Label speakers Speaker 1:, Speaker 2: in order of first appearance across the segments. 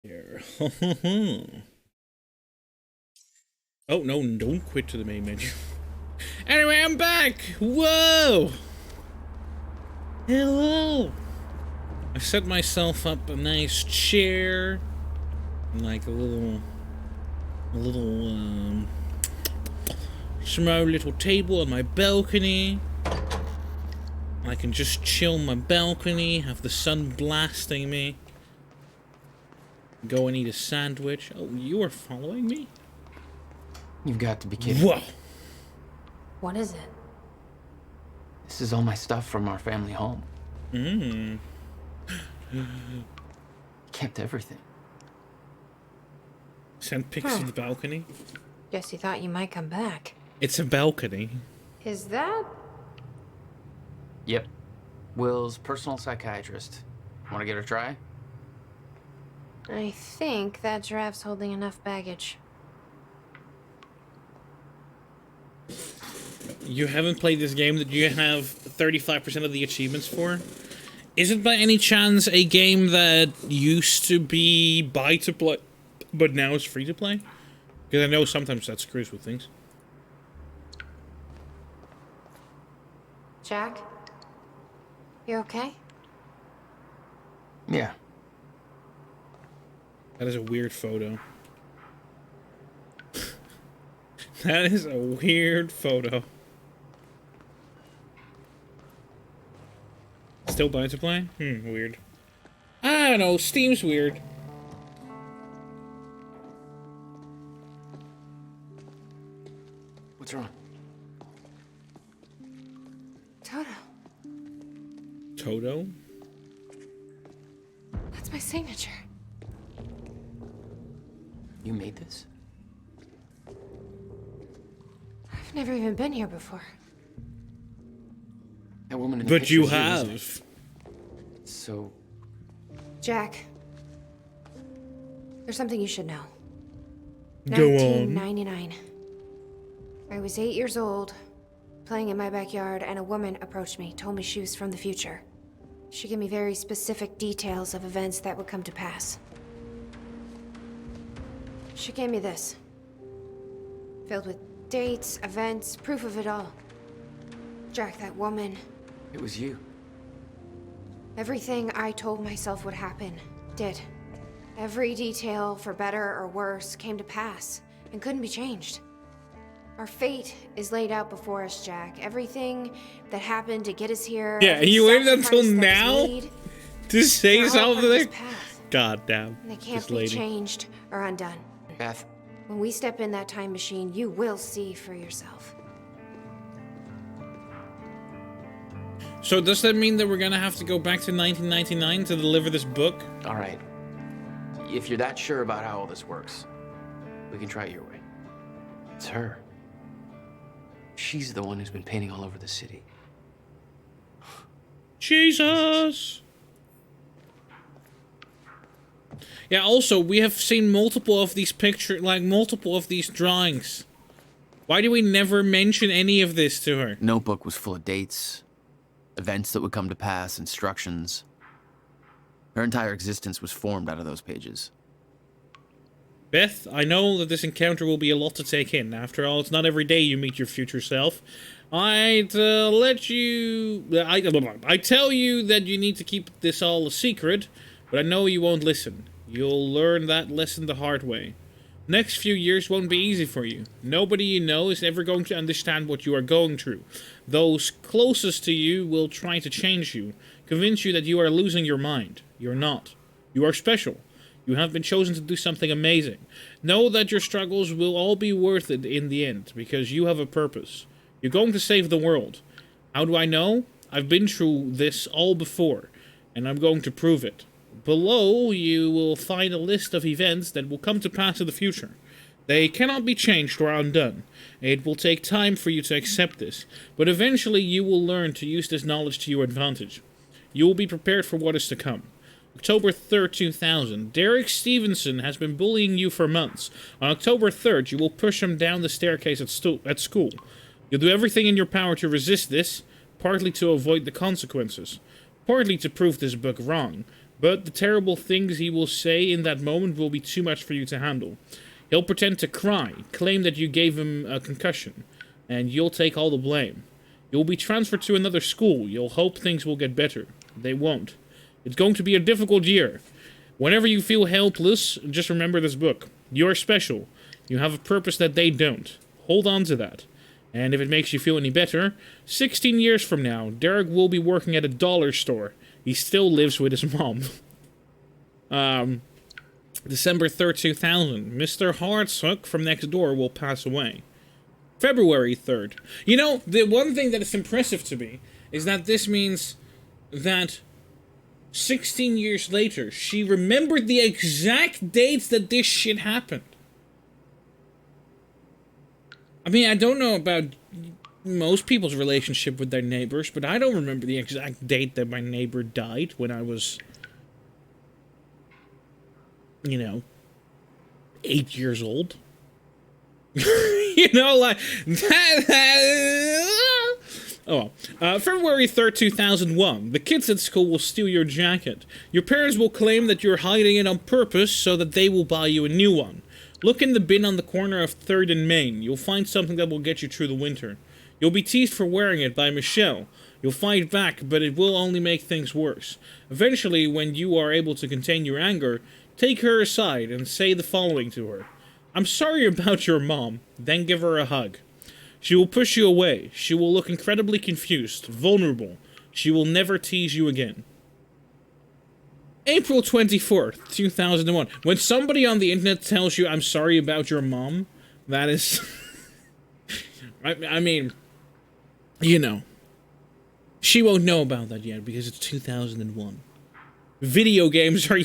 Speaker 1: Here. Oh, no, don't quit to the main menu. Anyway, I'm back! Whoa! Hello! I set myself up a nice chair. And like a little small little table on my balcony. I can just chill on my balcony, have the sun blasting me. Go and eat a sandwich. Oh, you are following me?
Speaker 2: You've got to be kidding.
Speaker 1: Whoa!
Speaker 3: What is it?
Speaker 2: This is all my stuff from our family home. Kept everything.
Speaker 1: Send pics of the balcony.
Speaker 3: Guess you thought you might come back.
Speaker 1: It's a balcony.
Speaker 3: Is that?
Speaker 2: Yep. Will's personal psychiatrist. Want to give it a try?
Speaker 3: I think that giraffe's holding enough baggage.
Speaker 1: You haven't played this game that you have 35% of the achievements for? Is it by any chance a game that used to be buy to play, but now is free to play? Because I know sometimes that screws with things.
Speaker 3: Jack? You okay?
Speaker 2: Yeah.
Speaker 1: That is a weird photo. That is a weird photo. Still buy to play? Weird. I don't know, Steam's weird.
Speaker 2: What's wrong?
Speaker 3: Toto.
Speaker 1: Toto?
Speaker 3: That's my signature.
Speaker 2: You made this?
Speaker 3: I've never even been here before.
Speaker 2: That woman in the
Speaker 1: But
Speaker 2: picture
Speaker 1: you
Speaker 2: is isn't it?
Speaker 1: have.
Speaker 2: So,
Speaker 3: Jack. There's something you should know.
Speaker 1: Go on.
Speaker 3: 1999. I was 8 years old, playing in my backyard, and a woman approached me, told me she was from the future. She gave me very specific details of events that would come to pass. She gave me this. Filled with dates, events, proof of it all. Jack, that woman,
Speaker 2: it was you.
Speaker 3: everything I told myself would happen, did. Every detail, for better or worse, came to pass and couldn't be changed. Our fate is laid out before us, Jack. Everything that happened to get us here.
Speaker 1: Yeah,
Speaker 3: every
Speaker 1: you waited until
Speaker 3: sacrifice that was
Speaker 1: now
Speaker 3: made,
Speaker 1: to say
Speaker 3: they're all part of this
Speaker 1: something?
Speaker 3: path.
Speaker 1: God damn.
Speaker 3: They can't
Speaker 1: This
Speaker 3: be
Speaker 1: lady.
Speaker 3: changed or undone.
Speaker 2: Beth,
Speaker 3: When we step in that time machine, you will see for yourself.
Speaker 1: So does that mean that we're gonna have to go back to 1999 to deliver this book?
Speaker 2: all right. If you're that sure about how all this works, we can try it your way. It's her. She's the one who's been painting all over the city.
Speaker 1: Jesus! Yeah, also, we have seen multiple of these multiple of these drawings. Why do we never mention any of this to her?
Speaker 2: Notebook was full of dates, events that would come to pass, instructions. Her entire existence was formed out of those pages.
Speaker 1: Beth, I know that this encounter will be a lot to take in. After all, it's not every day you meet your future self. I'd let you... I tell you that you need to keep this all a secret, but I know you won't listen. You'll learn that lesson the hard way. Next few years won't be easy for you. Nobody you know is ever going to understand what you are going through. Those closest to you will try to change you, convince you that you are losing your mind. You're not. You are special. You have been chosen to do something amazing. Know that your struggles will all be worth it in the end, because you have a purpose. You're going to save the world. How do I know? I've been through this all before, and I'm going to prove it. Below, you will find a list of events that will come to pass in the future. They cannot be changed or undone. It will take time for you to accept this, but eventually you will learn to use this knowledge to your advantage. You will be prepared for what is to come. October 3rd, 2000. Derek Stevenson has been bullying you for months. On October 3rd, you will push him down the staircase at school. You'll do everything in your power to resist this, partly to avoid the consequences, partly to prove this book wrong. But the terrible things he will say in that moment will be too much for you to handle. He'll pretend to cry, claim that you gave him a concussion, and you'll take all the blame. You'll be transferred to another school. You'll hope things will get better. They won't. It's going to be a difficult year. Whenever you feel helpless, just remember this book. You're special. You have a purpose that they don't. Hold on to that. And if it makes you feel any better, 16 years from now, Derek will be working at a dollar store. He still lives with his mom. December 3rd, 2000. Mr. Hartsook from next door will pass away. February 3rd. You know, the one thing that is impressive to me is that this means that 16 years later, she remembered the exact dates that this shit happened. I mean, I don't know about most people's relationship with their neighbors, but I don't remember the exact date that my neighbor died when I was, 8 years old. February 3rd, 2001. The kids at school will steal your jacket. Your parents will claim that you're hiding it on purpose so that they will buy you a new one. Look in the bin on the corner of 3rd and Main. You'll find something that will get you through the winter. You'll be teased for wearing it by Michelle. You'll fight back, but it will only make things worse. Eventually, when you are able to contain your anger, take her aside and say the following to her. I'm sorry about your mom. Then give her a hug. She will push you away. She will look incredibly confused, vulnerable. She will never tease you again. April 24th, 2001. When somebody on the internet tells you, I'm sorry about your mom, that is... I mean, she won't know about that yet because it's 2001. Video games are...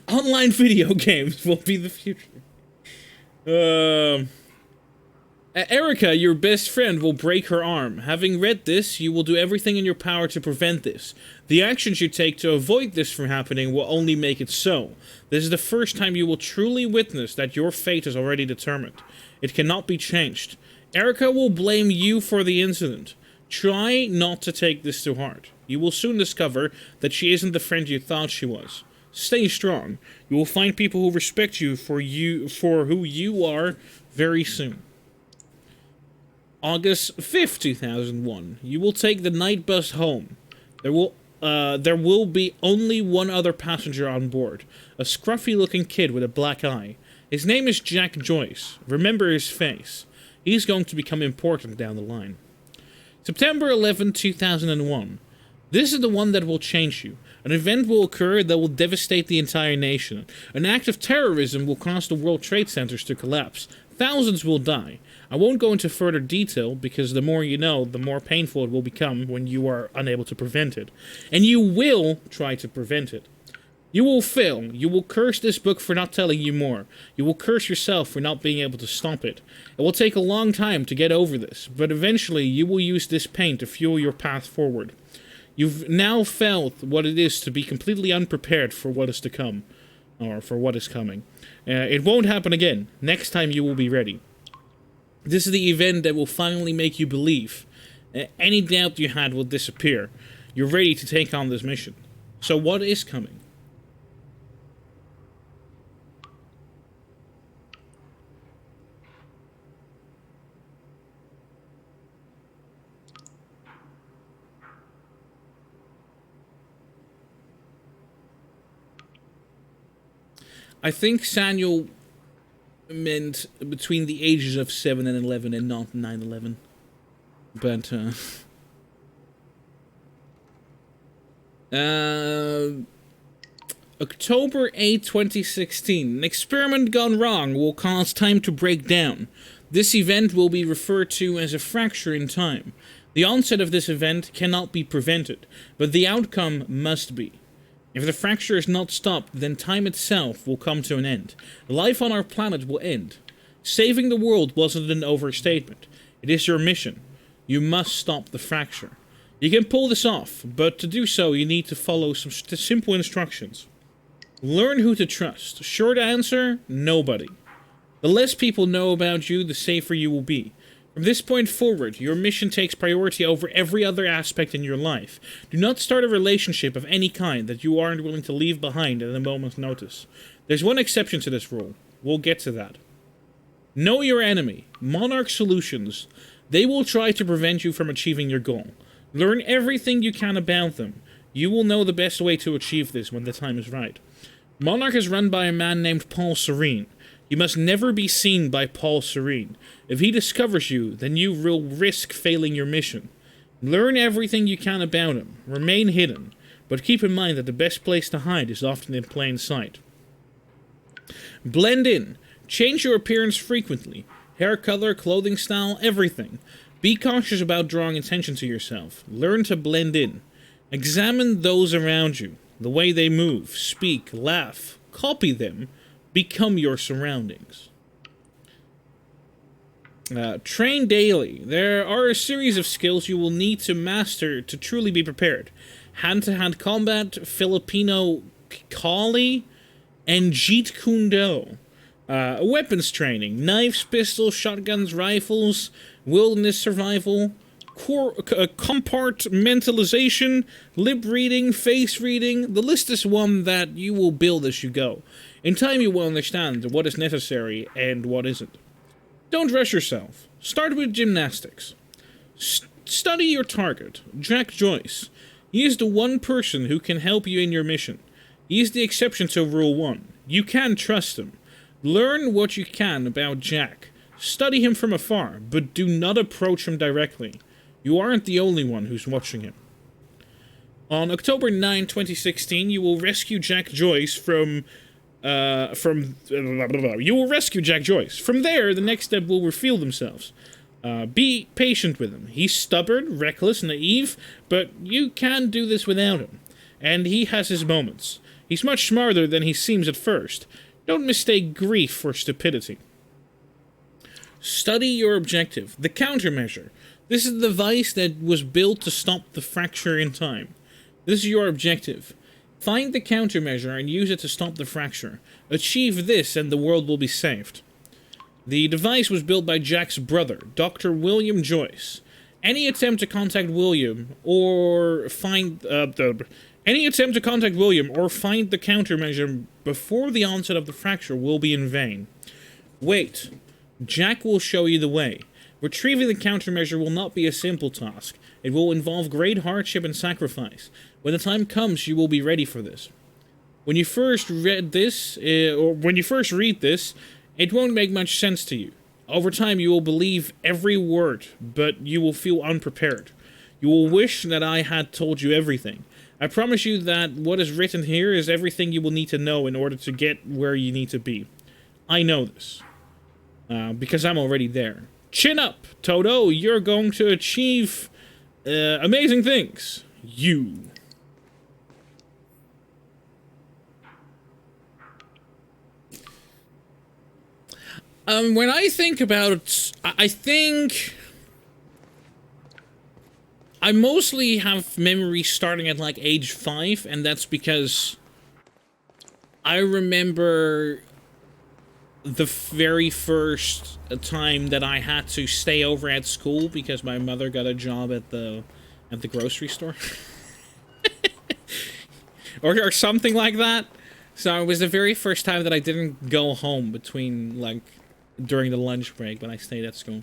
Speaker 1: Online video games will be the future. Erica, your best friend, will break her arm. Having read this, you will do everything in your power to prevent this. The actions you take to avoid this from happening will only make it so. This is the first time you will truly witness that your fate is already determined. It cannot be changed. Erica will blame you for the incident. Try not to take this to heart. You will soon discover that she isn't the friend you thought she was. Stay strong. You will find people who respect you for who you are very soon. August 5th, 2001. You will take the night bus home. There will be only one other passenger on board. A scruffy-looking kid with a black eye. His name is Jack Joyce. Remember his face. He's going to become important down the line. September 11, 2001. This is the one that will change you. An event will occur that will devastate the entire nation. An act of terrorism will cause the World Trade Centers to collapse. Thousands will die. I won't go into further detail because the more you know, the more painful it will become when you are unable to prevent it. And you will try to prevent it. You will fail. You will curse this book for not telling you more. You will curse yourself for not being able to stop it. It will take a long time to get over this, but eventually you will use this pain to fuel your path forward. You've now felt what it is to be completely unprepared for what is to come, or for what is coming. It won't happen again. Next time you will be ready. This is the event that will finally make you believe. Any doubt you had will disappear. You're ready to take on this mission. So what is coming? I think Samuel meant between the ages of 7 and 11 and not 9/11. But, October 8, 2016. An experiment gone wrong will cause time to break down. This event will be referred to as a fracture in time. The onset of this event cannot be prevented, but the outcome must be. If the fracture is not stopped, then time itself will come to an end. Life on our planet will end. Saving the world wasn't an overstatement. It is your mission. You must stop the fracture. You can pull this off, but to do so you need to follow some simple instructions. Learn who to trust. Short answer, nobody. The less people know about you, the safer you will be. From this point forward, your mission takes priority over every other aspect in your life. Do not start a relationship of any kind that you aren't willing to leave behind at a moment's notice. There's one exception to this rule. We'll get to that. Know your enemy. Monarch Solutions. They will try to prevent you from achieving your goal. Learn everything you can about them. You will know the best way to achieve this when the time is right. Monarch is run by a man named Paul Serene. You must never be seen by Paul Serene. If he discovers you, then you will risk failing your mission. Learn everything you can about him. Remain hidden. But keep in mind that the best place to hide is often in plain sight. Blend in. Change your appearance frequently. Hair color, clothing style, everything. Be cautious about drawing attention to yourself. Learn to blend in. Examine those around you. The way they move, speak, laugh. Copy them. Become your surroundings. Train daily. There are a series of skills you will need to master to truly be prepared. Hand-to-hand combat, Filipino Kali, and Jeet Kune Do. Weapons training. Knives, pistols, shotguns, rifles, wilderness survival, compartmentalization, lip reading, face reading. The list is one that you will build as you go. In time you will understand what is necessary and what isn't. Don't rush yourself. Start with gymnastics. Study your target, Jack Joyce. He is the one person who can help you in your mission. He is the exception to Rule 1. You can trust him. Learn what you can about Jack. Study him from afar, but do not approach him directly. You aren't the only one who's watching him. On October 9, 2016, you will rescue Jack Joyce from there, the next step will reveal themselves. Be patient with him. He's stubborn, reckless, naive, but you can do this without him. And he has his moments. He's much smarter than he seems at first. Don't mistake grief for stupidity. Study your objective. The countermeasure. This is the device that was built to stop the fracture in time. This is your objective. Find the countermeasure and use it to stop the fracture. Achieve this and the world will be saved. The device was built by Jack's brother, Dr. William Joyce. Any attempt to contact William or find the countermeasure before the onset of the fracture will be in vain. Wait. Jack will show you the way. Retrieving the countermeasure will not be a simple task. It will involve great hardship and sacrifice. When the time comes, you will be ready for this. When you first read this, it won't make much sense to you. Over time, you will believe every word, but you will feel unprepared. You will wish that I had told you everything. I promise you that what is written here is everything you will need to know in order to get where you need to be. I know this. Because I'm already there. Chin up, Toto. You're going to achieve amazing things. You. When I think about... I think... I mostly have memories starting at, like, age 5, and that's because I remember the very first time that I had to stay over at school because my mother got a job at the grocery store. or something like that. So it was the very first time that I didn't go home between, like, during the lunch break when I stayed at school.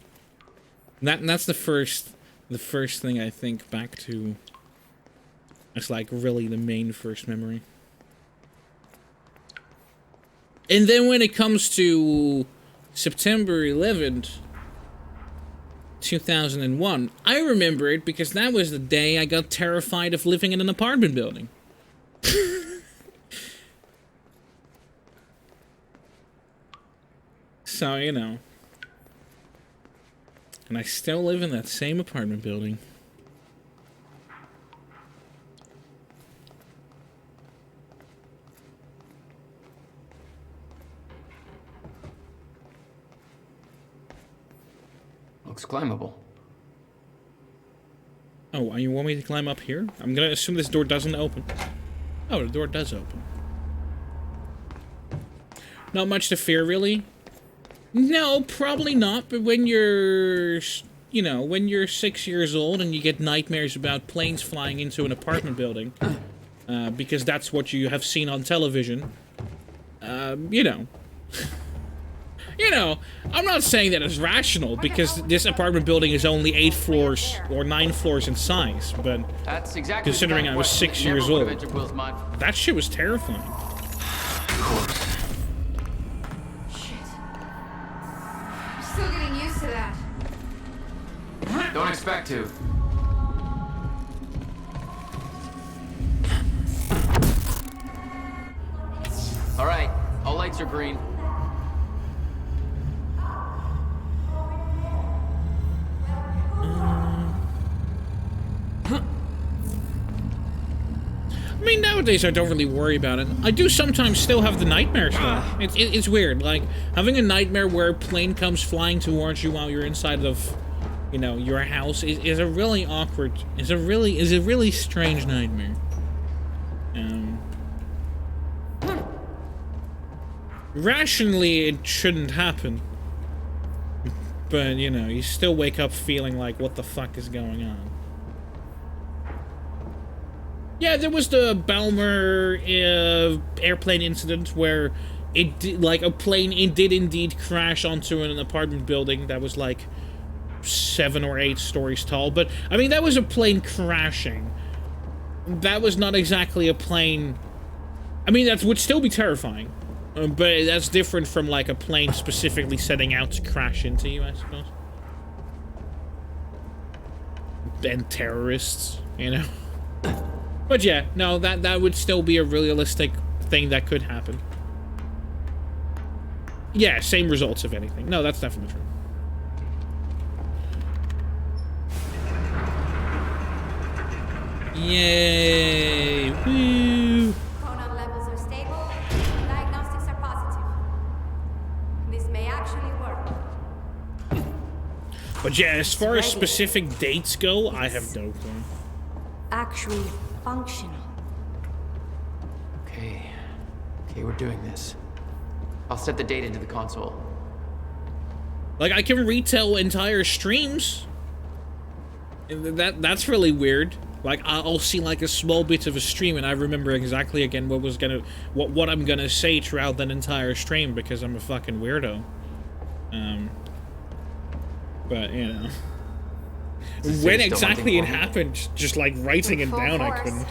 Speaker 1: And that's the first thing I think back to. It's like really the main first memory. And then when it comes to September 11th, 2001, I remember it because that was the day I got terrified of living in an apartment building. So, you know. And I still live in that same apartment building.
Speaker 2: Looks climbable.
Speaker 1: Oh, you want me to climb up here? I'm gonna assume this door doesn't open. Oh, the door does open. Not much to fear, really. No, probably not. But when you're, you know, when you're 6 years old and you get nightmares about planes flying into an apartment building, because that's what you have seen on television, you know. You know, I'm not saying that it's rational, because this apartment building is only 8 floors or 9 floors in size, but
Speaker 2: That's exactly
Speaker 1: considering I was 6 years old, that shit was terrifying.
Speaker 2: Of course.
Speaker 3: Shit. I'm still getting used to that.
Speaker 2: Don't expect to. All right, all lights are green.
Speaker 1: I mean, nowadays I don't really worry about it. I do sometimes still have the nightmares though. It's weird, like, having a nightmare where a plane comes flying towards you while you're inside of, you know, your house is a really awkward, is a really strange nightmare. Rationally, it shouldn't happen. But, you know, you still wake up feeling like, what the fuck is going on? Yeah, there was the Balmer airplane incident where it did, like, a plane, it did indeed crash onto an apartment building that was like 7 or 8 stories tall. But, I mean, that was a plane crashing. That was not exactly a plane... I mean, that would still be terrifying. But that's different from, like, a plane specifically setting out to crash into you, I suppose. And terrorists, you know? But yeah, no, that would still be a realistic thing that could happen. Yeah, same results, if anything. No, that's definitely true. Yay! Woo!
Speaker 4: Hormone levels are stable. Diagnostics are positive. This may actually work.
Speaker 1: But yeah, as far as specific dates go, I have no clue.
Speaker 4: Actually functional.
Speaker 2: Okay, we're doing this. I'll set the date into the console.
Speaker 1: Like, I can retell entire streams. That's really weird. Like, I'll see like a small bit of a stream and I remember exactly again what I'm gonna say throughout that entire stream because I'm a fucking weirdo. But you know, when exactly it happened, just like writing it down, I couldn't.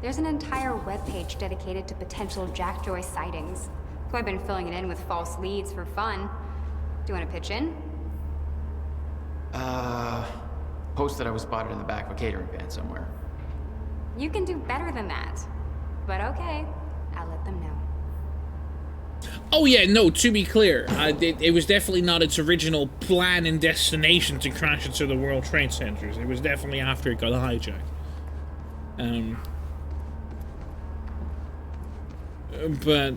Speaker 5: There's an entire webpage dedicated to potential Jackjoy sightings. So I've been filling it in with false leads for fun. Do you want to pitch in?
Speaker 2: Post that I was spotted in the back of a catering van somewhere.
Speaker 5: You can do better than that. But okay, I'll let them know.
Speaker 1: Oh yeah, no, to be clear, it was definitely not its original plan and destination to crash into the World Trade Centers. It was definitely after it got hijacked. But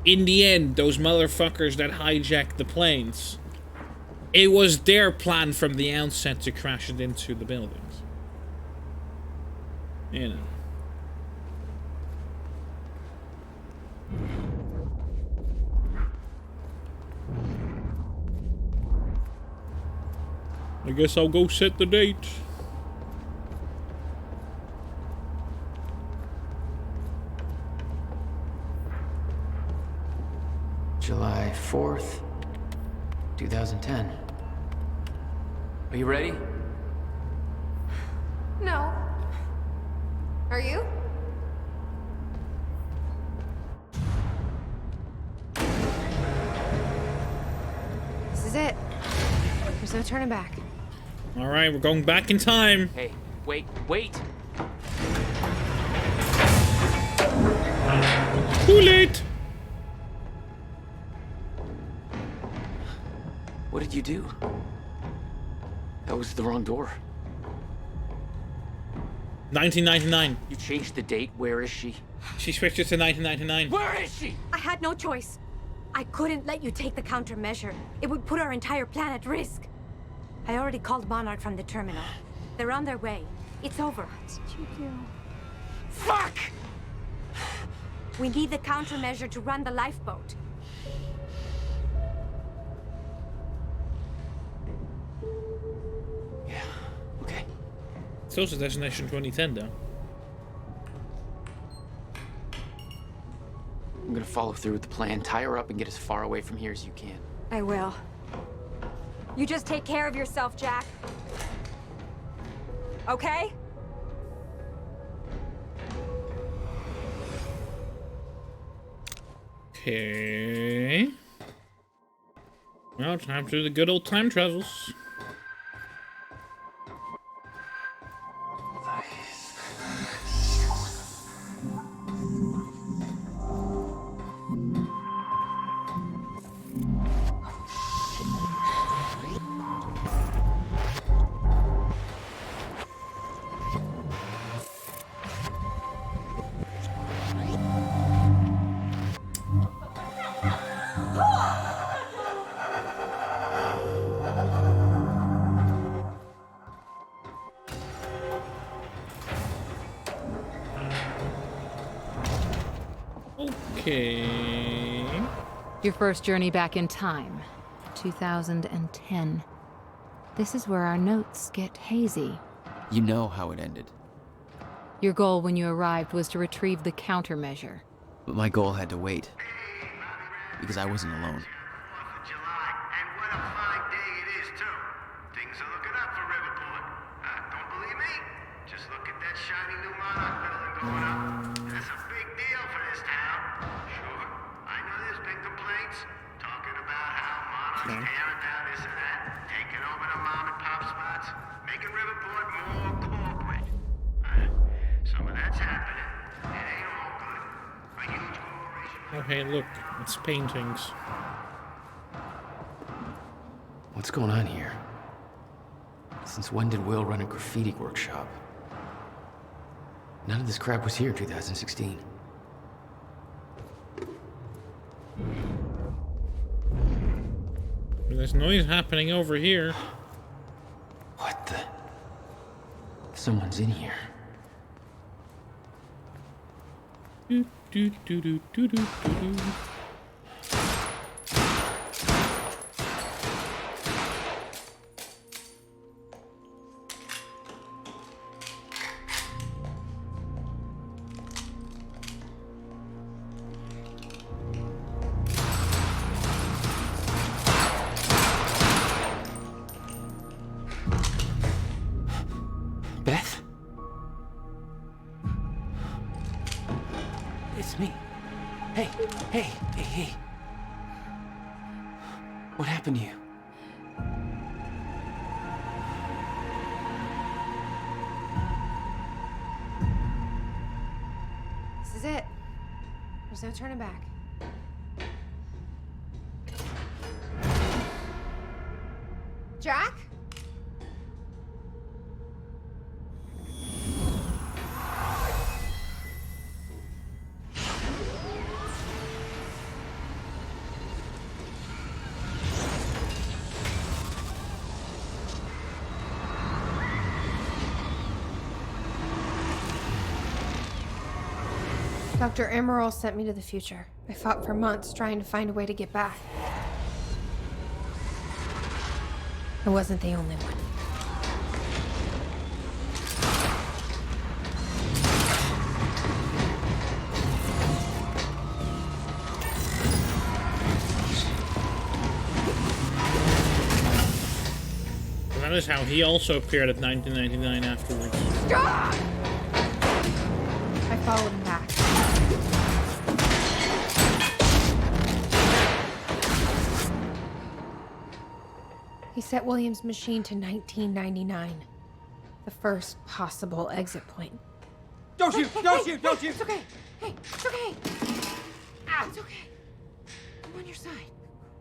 Speaker 1: in the end, those motherfuckers that hijacked the planes, it was their plan from the outset to crash it into the buildings. You know. I guess I'll go set the date.
Speaker 2: July 4th, 2010. Are you ready?
Speaker 3: No. Are you? This is it. There's no turning back.
Speaker 1: All right, we're going back in time.
Speaker 2: Hey, wait.
Speaker 1: Too late.
Speaker 2: What did you do? That was the wrong door.
Speaker 1: 1999.
Speaker 2: You changed the date. Where is she?
Speaker 1: She switched it to 1999.
Speaker 2: Where is she?
Speaker 4: I had no choice. I couldn't let you take the countermeasure. It would put our entire plan at risk. I already called Monarch from the terminal. They're on their way. It's over. What did you do?
Speaker 2: Fuck!
Speaker 4: We need the countermeasure to run the lifeboat.
Speaker 1: Still says Destination 2010, though.
Speaker 2: I'm gonna follow through with the plan, tie her up, and get as far away from here as you can.
Speaker 4: I will. You just take care of yourself, Jack. Okay?
Speaker 1: Okay. Well, time to do the good old time travels. Okay.
Speaker 6: Your first journey back in time, 2010. This is where our notes get hazy.
Speaker 2: You know how it ended.
Speaker 6: Your goal when you arrived was to retrieve the countermeasure.
Speaker 2: But my goal had to wait. Because I wasn't alone.
Speaker 7: 4th of July, and what a fine day it is, too. Things are looking up for Riverport. Don't believe me? Just look at that shiny new Monarch building going up. That's a big deal for this town. Sure, I know there's been complaints, talking about how Monarch's tearing down this and that, taking over the mom and pop spots, making Riverport more corporate. Some of that's happening. It ain't all good. A huge corporation.
Speaker 1: Oh, hey, look. It's paintings.
Speaker 2: What's going on here? Since when did Will run a graffiti workshop? None of this crap was here in 2016.
Speaker 1: There's noise happening over here.
Speaker 2: What the? Someone's in here.
Speaker 1: Do, do, do, do, do, do, do.
Speaker 2: Beth? It's me. Hey, hey, hey, hey. What happened to you?
Speaker 3: This is it. There's no turning back. Jack? Dr. Emerald sent me to the future. I fought for months trying to find a way to get back. I wasn't the only one.
Speaker 1: That is how he also appeared at 1999 afterwards.
Speaker 3: I followed him back. He set William's machine to 1999. The first possible exit point.
Speaker 8: Don't shoot! Don't shoot! Don't shoot!
Speaker 3: It's okay. Hey, it's okay. Ah, it's okay. I'm on your side.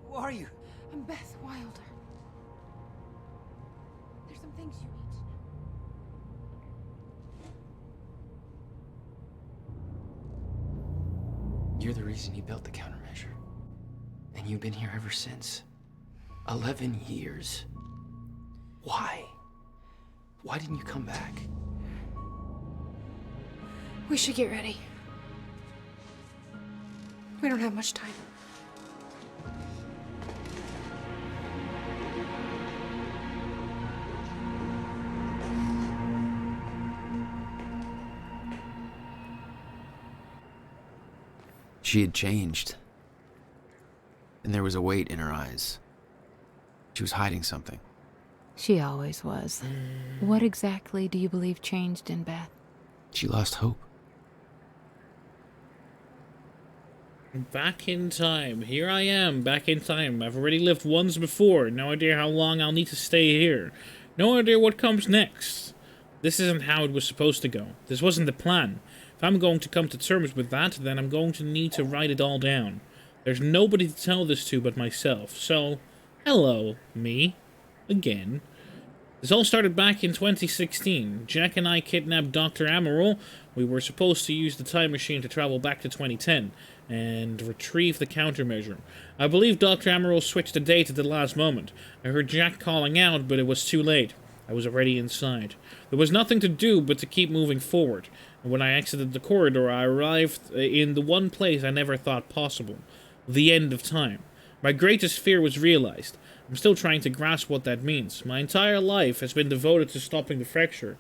Speaker 8: Who are you?
Speaker 3: I'm Beth Wilder. There's some things you need to know.
Speaker 2: You're the reason he built the countermeasure. And you've been here ever since. 11 years. Why? Why didn't you come back?
Speaker 3: We should get ready. We don't have much time.
Speaker 2: She had changed. And there was a weight in her eyes. She was hiding something.
Speaker 6: She always was. What exactly do you believe changed in Beth?
Speaker 2: She lost hope.
Speaker 1: Back in time. Here I am, back in time. I've already lived once before. No idea how long I'll need to stay here. No idea what comes next. This isn't how it was supposed to go. This wasn't the plan. If I'm going to come to terms with that, then I'm going to need to write it all down. There's nobody to tell this to but myself. So, hello, me. Again. This all started back in 2016. Jack and I kidnapped Dr. Amaral. We were supposed to use the time machine to travel back to 2010 and retrieve the countermeasure. I believe Dr. Amaral switched the date at the last moment. I heard Jack calling out, but it was too late. I was already inside. There was nothing to do but to keep moving forward. And when I exited the corridor, I arrived in the one place I never thought possible. The end of time. My greatest fear was realized. I'm still trying to grasp what that means. My entire life has been devoted to stopping the fracture.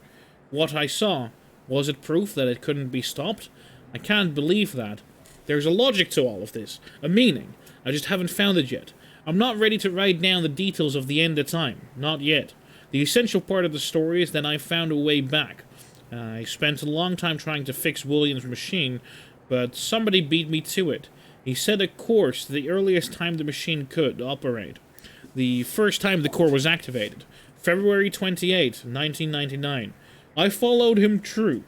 Speaker 1: What I saw, was it proof that it couldn't be stopped? I can't believe that. There's a logic to all of this, a meaning. I just haven't found it yet. I'm not ready to write down the details of the end of time. Not yet. The essential part of the story is that I found a way back. I spent a long time trying to fix William's machine, but somebody beat me to it. He set a course to the earliest time the machine could operate. The first time the core was activated. February 28, 1999. I followed him true.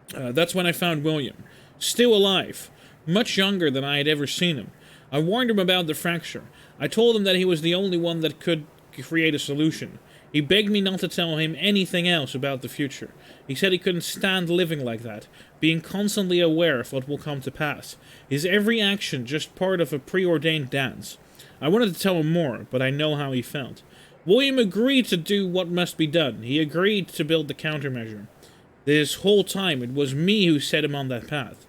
Speaker 1: That's when I found William. Still alive. Much younger than I had ever seen him. I warned him about the fracture. I told him that he was the only one that could create a solution. He begged me not to tell him anything else about the future. He said he couldn't stand living like that, being constantly aware of what will come to pass. His every action just part of a preordained dance. I wanted to tell him more, but I know how he felt. William agreed to do what must be done. He agreed to build the countermeasure. This whole time, it was me who set him on that path.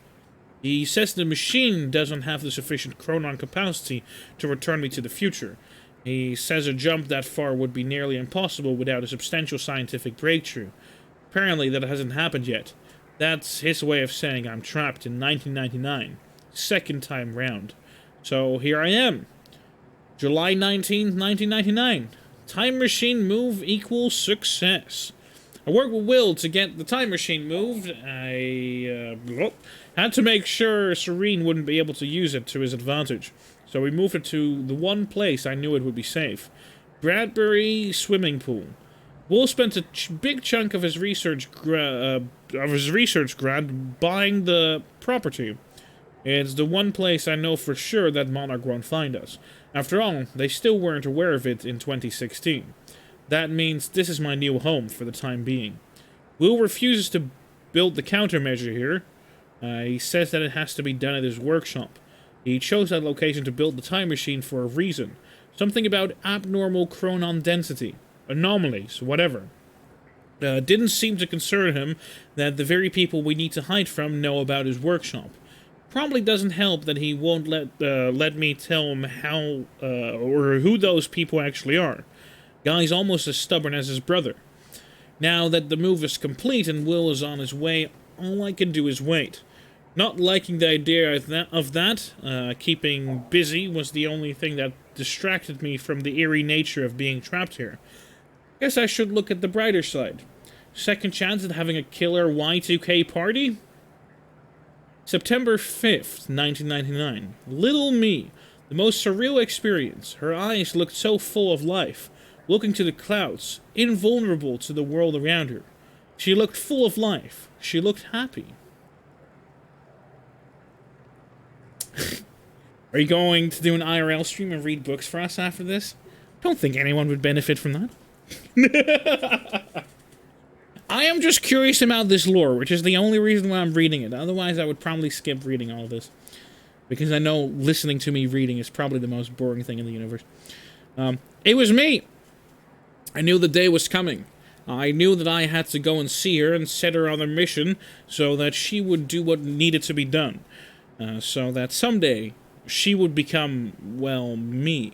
Speaker 1: He says the machine doesn't have the sufficient chronon capacity to return me to the future. He says a jump that far would be nearly impossible without a substantial scientific breakthrough. Apparently that hasn't happened yet. That's his way of saying I'm trapped in 1999. Second time round. So here I am. July 19th, 1999. Time machine move equals success. I worked with Will to get the time machine moved. I had to make sure Serene wouldn't be able to use it to his advantage. So we moved it to the one place I knew it would be safe. Bradbury Swimming Pool. Will spent a big chunk of his research grant buying the property. It's the one place I know for sure that Monarch won't find us. After all, they still weren't aware of it in 2016. That means this is my new home for the time being. Will refuses to build the countermeasure here. He says that it has to be done at his workshop. He chose that location to build the time machine for a reason. Something about abnormal chronon density. Anomalies, whatever. Didn't seem to concern him that the very people we need to hide from know about his workshop. Probably doesn't help that he won't let me tell him how or who those people actually are. Guy's almost as stubborn as his brother. Now that the move is complete and Will is on his way, all I can do is wait. Not liking the idea of that, keeping busy was the only thing that distracted me from the eerie nature of being trapped here. Guess I should look at the brighter side. Second chance at having a killer Y2K party? September 5th, 1999. Little me. The most surreal experience. Her eyes looked so full of life, looking to the clouds, invulnerable to the world around her. She looked full of life. She looked happy. Are you going to do an IRL stream and read books for us after this? Don't think anyone would benefit from that. I am just curious about this lore, which is the only reason why I'm reading it. Otherwise, I would probably skip reading all of this. Because I know listening to me reading is probably the most boring thing in the universe. It was me! I knew the day was coming. I knew that I had to go and see her and set her on a mission so that she would do what needed to be done. So that someday she would become, well, me.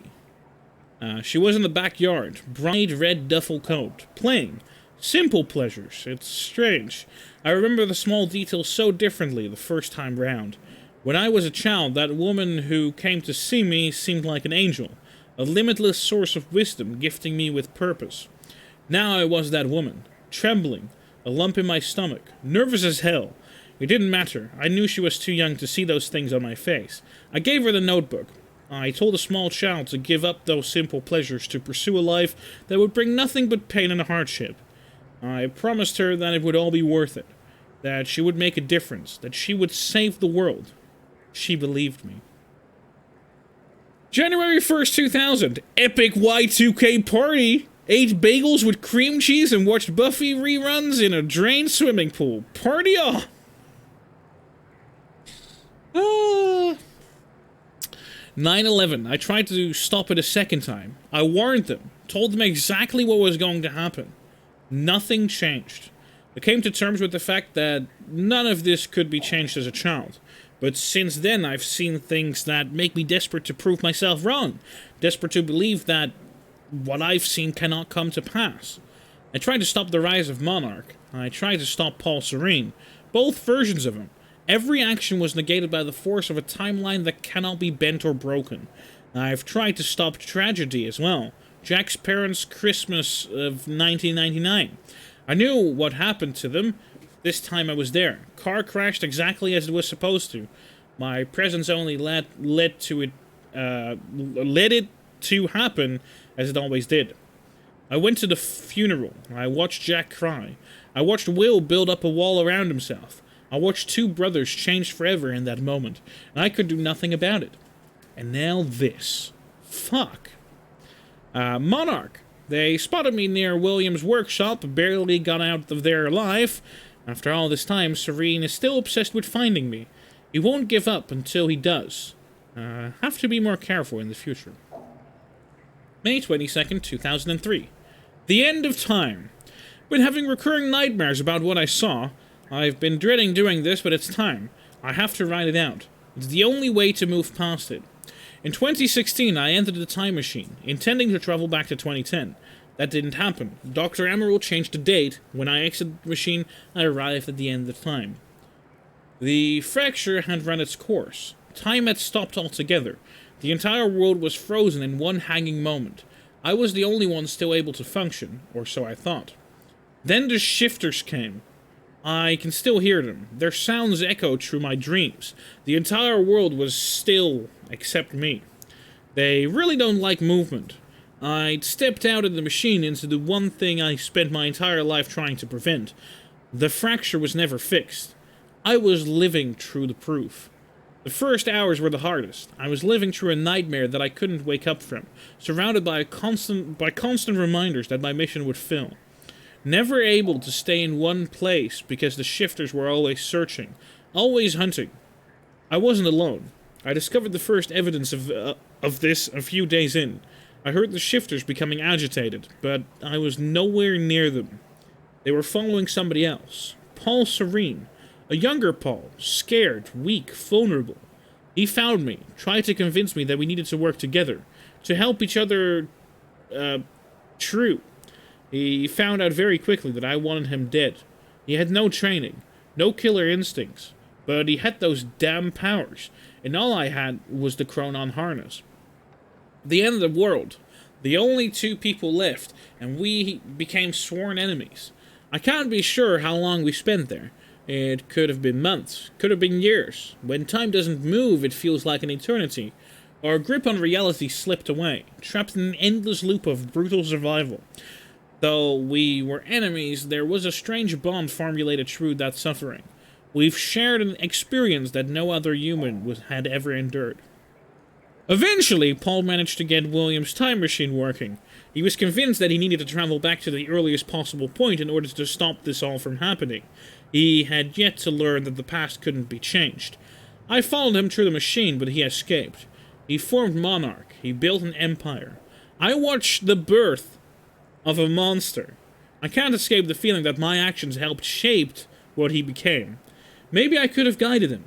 Speaker 1: She was in the backyard, bright red duffel coat, playing. Simple pleasures. It's strange. I remember the small details so differently the first time round. When I was a child, that woman who came to see me seemed like an angel, a limitless source of wisdom, gifting me with purpose. Now I was that woman, trembling, a lump in my stomach, nervous as hell. It didn't matter. I knew she was too young to see those things on my face. I gave her the notebook. I told a small child to give up those simple pleasures to pursue a life that would bring nothing but pain and hardship. I promised her that it would all be worth it, that she would make a difference, that she would save the world. She believed me. January 1st, 2000. Epic Y2K party. Ate bagels with cream cheese and watched Buffy reruns in a drained swimming pool. Party on! 9/11. I tried to stop it a second time. I warned them, told them exactly what was going to happen. Nothing changed. I came to terms with the fact that none of this could be changed as a child. But since then, I've seen things that make me desperate to prove myself wrong. Desperate to believe that what I've seen cannot come to pass. I tried to stop the rise of Monarch. I tried to stop Paul Serene. Both versions of him. Every action was negated by the force of a timeline that cannot be bent or broken. I've tried to stop tragedy as well. Jack's parents' Christmas of 1999. I knew what happened to them. This time I was there. Car crashed exactly as it was supposed to. My presence only led it to happen as it always did. I went to the funeral. I watched Jack cry. I watched Will build up a wall around himself. I watched two brothers change forever in that moment, and I could do nothing about it. And now this. Fuck. Monarch. They spotted me near William's workshop, barely got out of there alive. After all this time, Serene is still obsessed with finding me. He won't give up until he does. Have to be more careful in the future. May 22nd, 2003. The end of time. Been having recurring nightmares about what I saw. I've been dreading doing this, but it's time. I have to write it out. It's the only way to move past it. In 2016, I entered the time machine, intending to travel back to 2010. That didn't happen. Dr. Emerald changed the date. When I exited the machine, I arrived at the end of time. The fracture had run its course. Time had stopped altogether. The entire world was frozen in one hanging moment. I was the only one still able to function, or so I thought. Then the shifters came. I can still hear them. Their sounds echoed through my dreams. The entire world was still, except me. They really don't like movement. I'd stepped out of the machine into the one thing I spent my entire life trying to prevent. The fracture was never fixed. I was living through the proof. The first hours were the hardest. I was living through a nightmare that I couldn't wake up from, surrounded by constant reminders that my mission would fail. Never able to stay in one place because the shifters were always searching, always hunting. I wasn't alone. I discovered the first evidence of this a few days in. I heard the shifters becoming agitated, but I was nowhere near them. They were following somebody else. Paul Serene. A younger Paul. Scared, weak, vulnerable. He found me, tried to convince me that we needed to work together, to help each other, true. He found out very quickly that I wanted him dead. He had no training, no killer instincts, but he had those damn powers, and all I had was the Chronon harness. The end of the world. The only two people left, and we became sworn enemies. I can't be sure how long we spent there. It could have been months, could have been years. When time doesn't move, it feels like an eternity. Our grip on reality slipped away, trapped in an endless loop of brutal survival. Though we were enemies, there was a strange bond formulated through that suffering. We've shared an experience that no other human had ever endured. Eventually, Paul managed to get William's time machine working. He was convinced that he needed to travel back to the earliest possible point in order to stop this all from happening. He had yet to learn that the past couldn't be changed. I followed him through the machine, but he escaped. He formed Monarch. He built an empire. I watched the birth of a monster. I can't escape the feeling that my actions helped shape what he became. Maybe I could have guided him.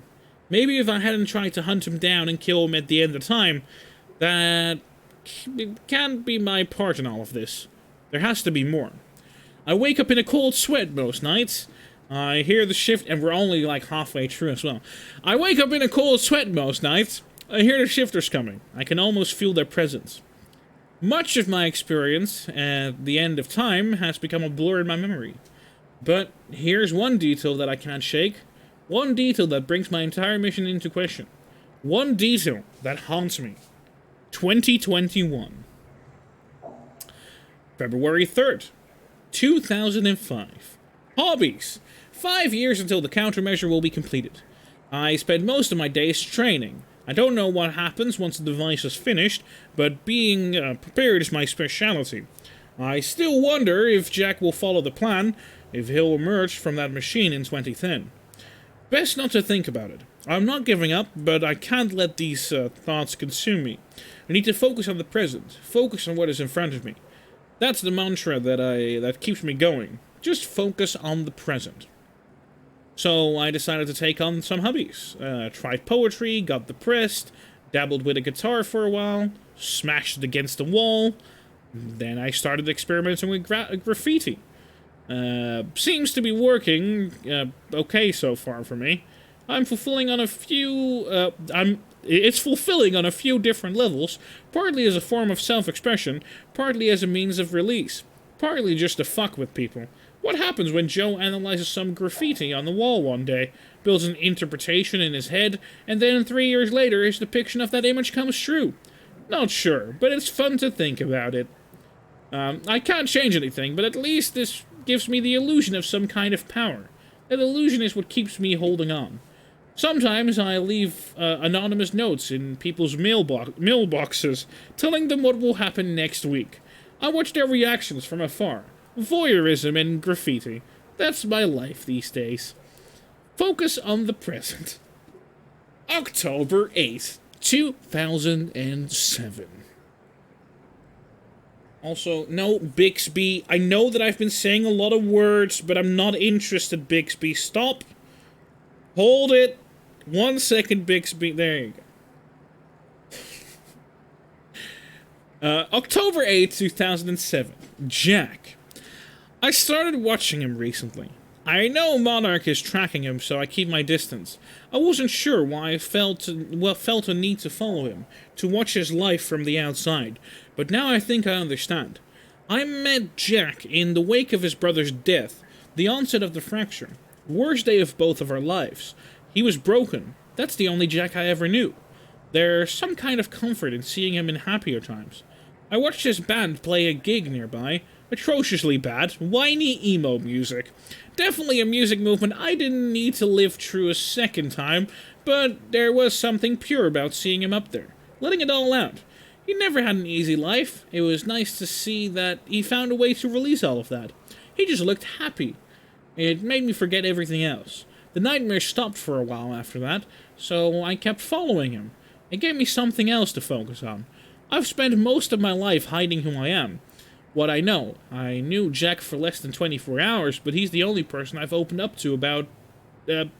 Speaker 1: Maybe if I hadn't tried to hunt him down and kill him at the end of time, that can't be my part in all of this. There has to be more. I wake up in a cold sweat most nights. I hear the shift, and we're only like halfway through as well. I wake up in a cold sweat most nights. I hear the shifters coming. I can almost feel their presence. Much of my experience at the end of time has become a blur in my memory. But here's one detail that I can't shake. One detail that brings my entire mission into question. One detail that haunts me. 2021. February 3rd, 2005. Hobbies. 5 years until the countermeasure will be completed. I spend most of my days training. I don't know what happens once the device is finished, but being prepared is my specialty. I still wonder if Jack will follow the plan, if he'll emerge from that machine in 2010. Best not to think about it. I'm not giving up, but I can't let these thoughts consume me. I need to focus on the present, focus on what is in front of me. That's the mantra that keeps me going. Just focus on the present. So I decided to take on some hobbies. Tried poetry, got depressed, dabbled with a guitar for a while, smashed it against the wall. Then I started experimenting with graffiti. Seems to be working okay so far for me. It's fulfilling on a few different levels, partly as a form of self-expression, partly as a means of release, partly just to fuck with people. What happens when Joe analyzes some graffiti on the wall one day, builds an interpretation in his head, and then 3 years later his depiction of that image comes true? Not sure, but it's fun to think about it. I can't change anything, but at least this gives me the illusion of some kind of power. That illusion is what keeps me holding on. Sometimes I leave anonymous notes in people's mailboxes, telling them what will happen next week. I watch their reactions from afar. Voyeurism and graffiti. That's my life these days. Focus on the present. October 8th, 2007. Also, no, Bixby. I know that I've been saying a lot of words, but I'm not interested, Bixby. Stop. Hold it. 1 second, Bixby. There you go. October 8th, 2007. Jack. I started watching him recently. I know Monarch is tracking him, so I keep my distance. I wasn't sure why I felt a need to follow him, to watch his life from the outside, but now I think I understand. I met Jack in the wake of his brother's death, the onset of the fracture. Worst day of both of our lives. He was broken. That's the only Jack I ever knew. There's some kind of comfort in seeing him in happier times. I watched his band play a gig nearby. Atrociously bad, whiny emo music. Definitely a music movement I didn't need to live through a second time, but there was something pure about seeing him up there, letting it all out. He never had an easy life. It was nice to see that he found a way to release all of that. He just looked happy. It made me forget everything else. The nightmare stopped for a while after that, so I kept following him. It gave me something else to focus on. I've spent most of my life hiding who I am. What I know. I knew Jack for less than 24 hours, but he's the only person I've opened up to about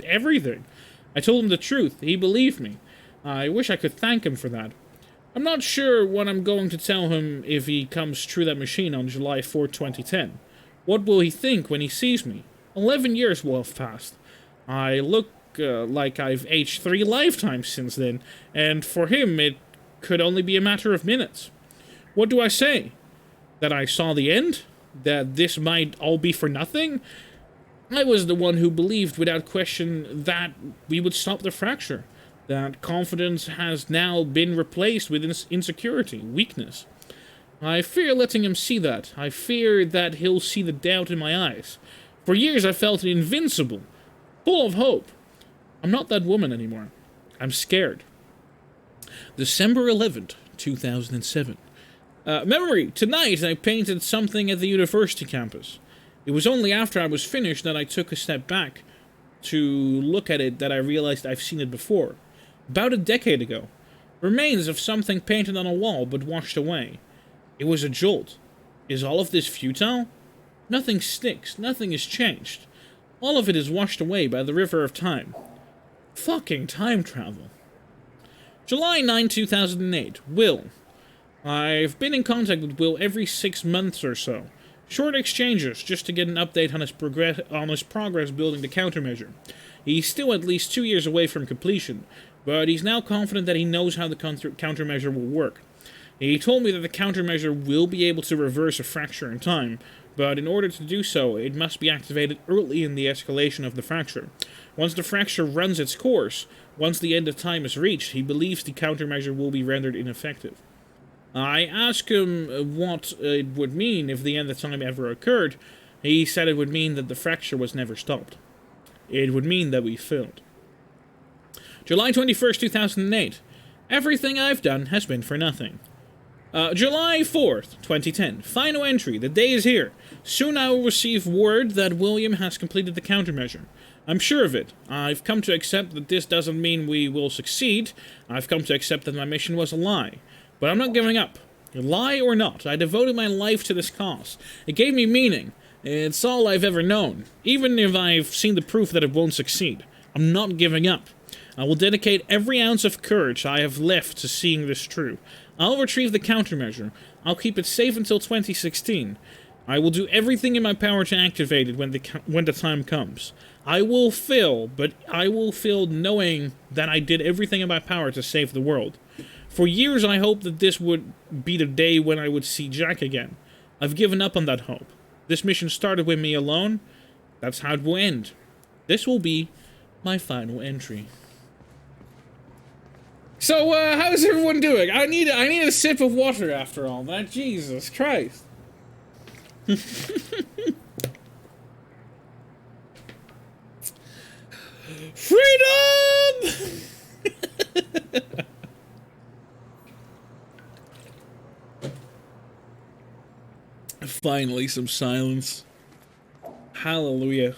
Speaker 1: everything. I told him the truth. He believed me. I wish I could thank him for that. I'm not sure what I'm going to tell him if he comes through that machine on July 4, 2010. What will he think when he sees me? 11 years will have passed. I look like I've aged 3 lifetimes since then, and for him it could only be a matter of minutes. What do I say? That I saw the end? That this might all be for nothing? I was the one who believed without question that we would stop the fracture. That confidence has now been replaced with insecurity, weakness. I fear letting him see that. I fear that he'll see the doubt in my eyes. For years I felt invincible, full of hope. I'm not that woman anymore. I'm scared. December 11th, 2007. Memory. Tonight I painted something at the university campus. It was only after I was finished that I took a step back to look at it that I realized I've seen it before. About a decade ago. Remains of something painted on a wall but washed away. It was a jolt. Is all of this futile? Nothing sticks. Nothing has changed. All of it is washed away by the river of time. Fucking time travel. July 9, 2008. Will. I've been in contact with Will every 6 months or so. Short exchanges, just to get an update on his progress building the countermeasure. He's still at least 2 years away from completion, but he's now confident that he knows how the countermeasure will work. He told me that the countermeasure will be able to reverse a fracture in time, but in order to do so, it must be activated early in the escalation of the fracture. Once the fracture runs its course, once the end of time is reached, he believes the countermeasure will be rendered ineffective. I asked him what it would mean if the end of time ever occurred. He said it would mean that the fracture was never stopped. It would mean that we failed. July 21st, 2008. Everything I've done has been for nothing. July 4th, 2010. Final entry. The day is here. Soon I will receive word that William has completed the countermeasure. I'm sure of it. I've come to accept that this doesn't mean we will succeed. I've come to accept that my mission was a lie. But I'm not giving up. Lie or not, I devoted my life to this cause. It gave me meaning. It's all I've ever known. Even if I've seen the proof that it won't succeed. I'm not giving up. I will dedicate every ounce of courage I have left to seeing this true. I'll retrieve the countermeasure. I'll keep it safe until 2016. I will do everything in my power to activate it when the time comes. I will fail, but I will fail knowing that I did everything in my power to save the world. For years I hoped that this would be the day when I would see Jack again. I've given up on that hope. This mission started with me alone. That's how it will end. This will be my final entry. So, how's everyone doing? I need a sip of water after all that. Jesus Christ. Freedom! Finally, some silence. Hallelujah.